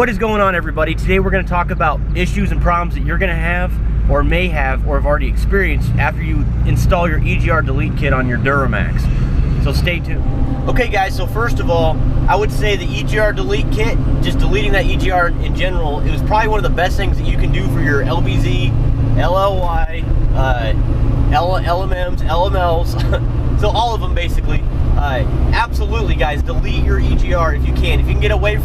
What is going on, everybody? Today we're going to talk about issues and problems that you're going to have or may have or have already experienced after you install your Egr Delete kit on your Duramax. So stay tuned. Okay guys, so first of all, I would say the Egr Delete kit, just deleting that Egr in general, it was probably one of the best things that you can do for your LBZ, LLY, LMMs, LMLs, so all of them basically. Absolutely, guys, delete your Egr if you can. If you can get away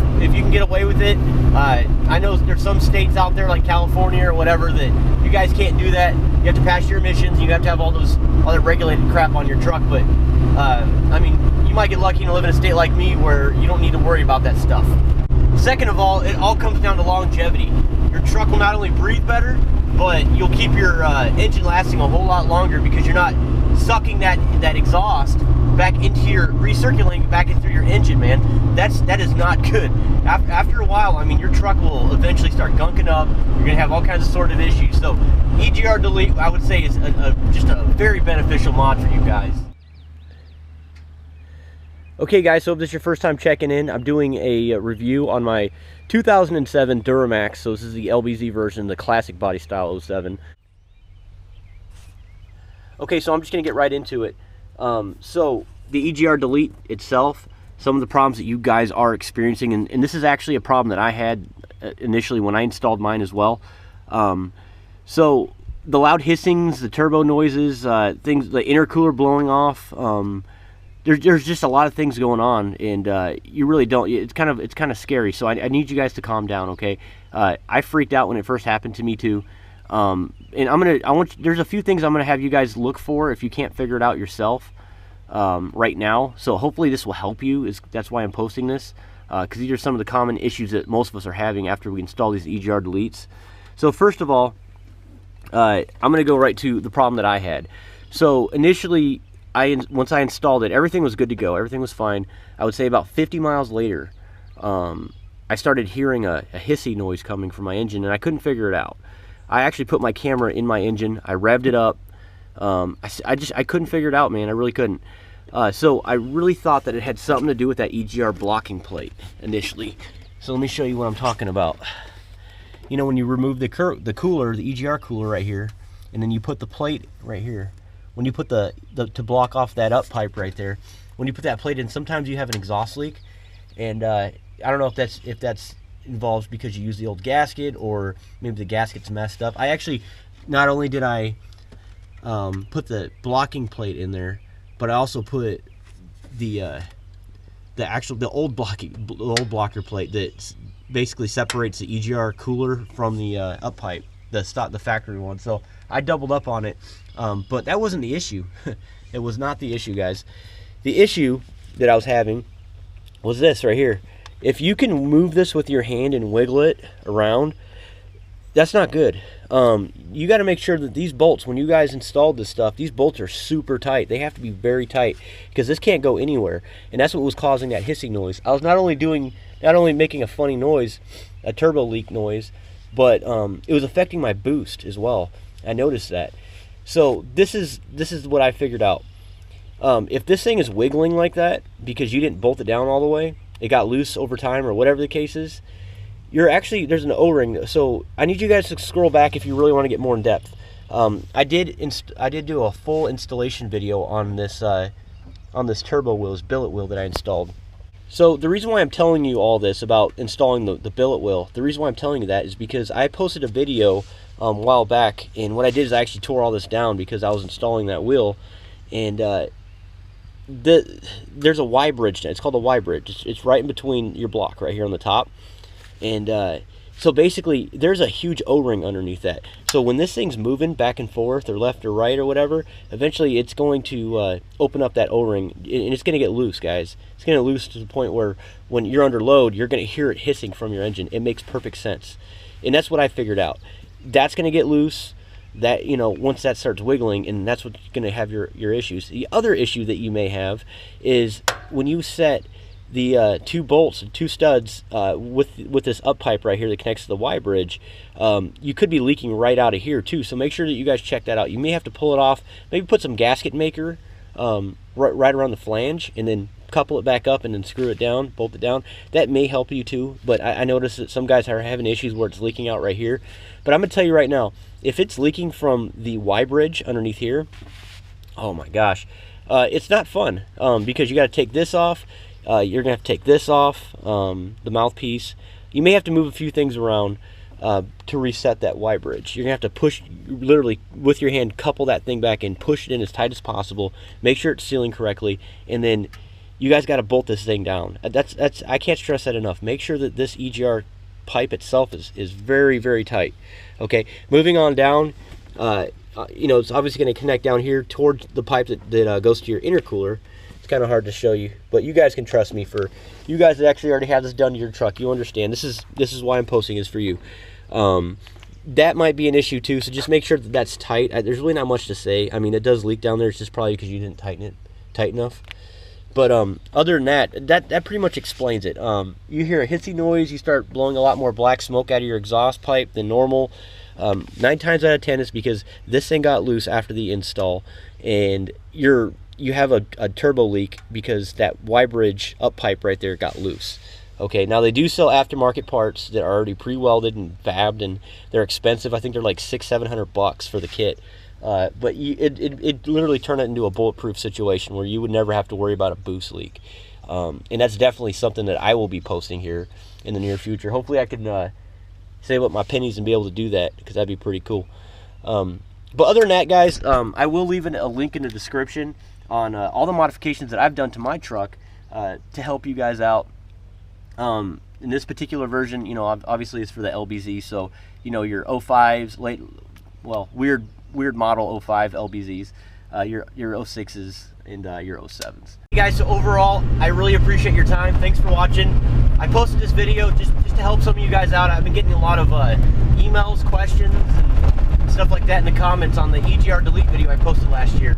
with it. I know there's some states out there like California or whatever that you guys can't do that. You have to pass your emissions. You have to have all that regulated crap on your truck. But I mean, you might get lucky to live in a state like me where you don't need to worry about that stuff. Second of all, it all comes down to longevity. Your truck will not only breathe better, but you'll keep your engine lasting a whole lot longer because you're not sucking that exhaust back into recirculating back into your engine, man. That is not good. After a while, I mean, your truck will eventually start gunking up. You're gonna have all kinds of sort of issues. So Egr Delete, I would say, is just a very beneficial mod for you guys. Okay guys, so if this is your first time checking in, I'm doing a review on my 2007 Duramax. So this is the LBZ version, the classic body style 07. Okay, so I'm just gonna get right into it. So the Egr Delete itself, some of the problems that you guys are experiencing, and this is actually a problem that I had initially when I installed mine as well. So the loud hissings, the turbo noises, things, the intercooler blowing off, there's just a lot of things going on, and you really don't. It's kind of scary. So I need you guys to calm down, okay? I freaked out when it first happened to me too. And there's a few things I'm gonna have you guys look for if you can't figure it out yourself right now. So hopefully this will help you. That's why I'm posting this, because these are some of the common issues that most of us are having after we install these Egr Deletes. So first of all, I'm gonna go right to the problem that I had. So initially, once I installed it, everything was good to go. Everything was fine. I would say about 50 miles later, I started hearing a hissy noise coming from my engine, and I couldn't figure it out. I actually put my camera in my engine. I revved it up. I couldn't figure it out, man. I really couldn't. So I really thought that it had something to do with that Egr blocking plate initially. So let me show you what I'm talking about. You know, when you remove the cooler, the Egr cooler right here, and then you put the plate right here. When you put to block off that up pipe right there, when you put that plate in, sometimes you have an exhaust leak, and I don't know if that's involves because you use the old gasket, or maybe the gasket's messed up. I actually, not only did I put the blocking plate in there, but I also put the old blocker plate that basically separates the Egr cooler from the up pipe, the factory one. So I doubled up on it, but that wasn't the issue. It was not the issue, guys. The issue that I was having was this right here. If you can move this with your hand and wiggle it around, that's not good. You got to make sure that these bolts, when you guys installed this stuff, these bolts are super tight. They have to be very tight because this can't go anywhere, and that's what was causing that hissing noise. I was not only making a funny noise, a turbo leak noise, but it was affecting my boost as well. I noticed that. So this is what I figured out. If this thing is wiggling like that because you didn't bolt it down all the way, it got loose over time or whatever the case is, there's an O-ring. So I need you guys to scroll back if you really want to get more in depth. I did do a full installation video on this turbo wheel, this billet wheel that I installed. So the reason why I'm telling you all this about installing the billet wheel, the reason why I'm telling you that is because I posted a video a while back, and what I did is I actually tore all this down because I was installing that wheel, and there's a Y bridge. It's called a Y bridge. It's right in between your block right here on the top, and so basically there's a huge O-ring underneath that. So when this thing's moving back and forth or left or right or whatever, eventually it's going to open up that O-ring, and it's going to get loose, guys. It's going to loose to the point where when you're under load, you're going to hear it hissing from your engine. It makes perfect sense, and that's what I figured out. That's going to get loose. That, you know, once that starts wiggling, and that's what's going to have your issues. The other issue that you may have is when you set the two studs with this up pipe right here that connects to the Y bridge, you could be leaking right out of here too. So make sure that you guys check that out. You may have to pull it off, maybe put some gasket maker right around the flange, and then couple it back up and then screw it down, bolt it down. That may help you too, but I noticed that some guys are having issues where it's leaking out right here. But I'm gonna tell you right now, if it's leaking from the Y bridge underneath here, oh my gosh, it's not fun, because you got to take this off. You're gonna have to take this off, the mouthpiece. You may have to move a few things around to reset that Y bridge. You're gonna have to push, literally with your hand, couple that thing back and push it in as tight as possible. Make sure it's sealing correctly, and then you guys got to bolt this thing down. That's I can't stress that enough. Make sure that this EGR pipe itself is very, very tight. Okay, moving on down. You know, it's obviously going to connect down here towards the pipe that goes to your intercooler. It's kind of hard to show you, but you guys can trust me. For you guys that actually already have this done to your truck, you understand. This is why I'm posting this for you. That might be an issue too, so just make sure that that's tight. There's really not much to say. I mean, it does leak down there. It's just probably because you didn't tighten it tight enough. But other than that pretty much explains it. You hear a hissy noise, you start blowing a lot more black smoke out of your exhaust pipe than normal. 9 times out of 10 is because this thing got loose after the install, and you have a turbo leak because that Y bridge up pipe right there got loose. Okay, now they do sell aftermarket parts that are already pre-welded and fabbed, and they're expensive. I think they're like $600-700 for the kit. But it literally turned it into a bulletproof situation where you would never have to worry about a boost leak. And that's definitely something that I will be posting here in the near future. Hopefully I can save up my pennies and be able to do that, because that'd be pretty cool. But other than that, guys, I will leave a link in the description on all the modifications that I've done to my truck to help you guys out. In this particular version, you know, obviously it's for the LBZ, so you know, your 05s, weird model 05 LBZs, your 06s, and your 07s. Hey guys, so overall, I really appreciate your time. Thanks for watching. I posted this video just to help some of you guys out. I've been getting a lot of emails, questions, and stuff like that in the comments on the Egr Delete video I posted last year.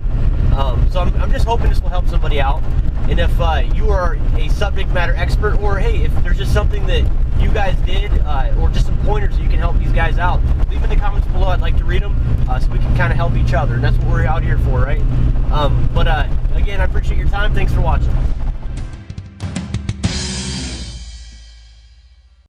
So I'm just hoping this will help somebody out. And if you are a subject matter expert, or hey, if there's just something that you guys did, or just some pointers that you can help these guys out, leave in the comments below. I'd like to read them, so we can kind of help each other, and that's what we're out here for, right? But again, I appreciate your time. Thanks for watching.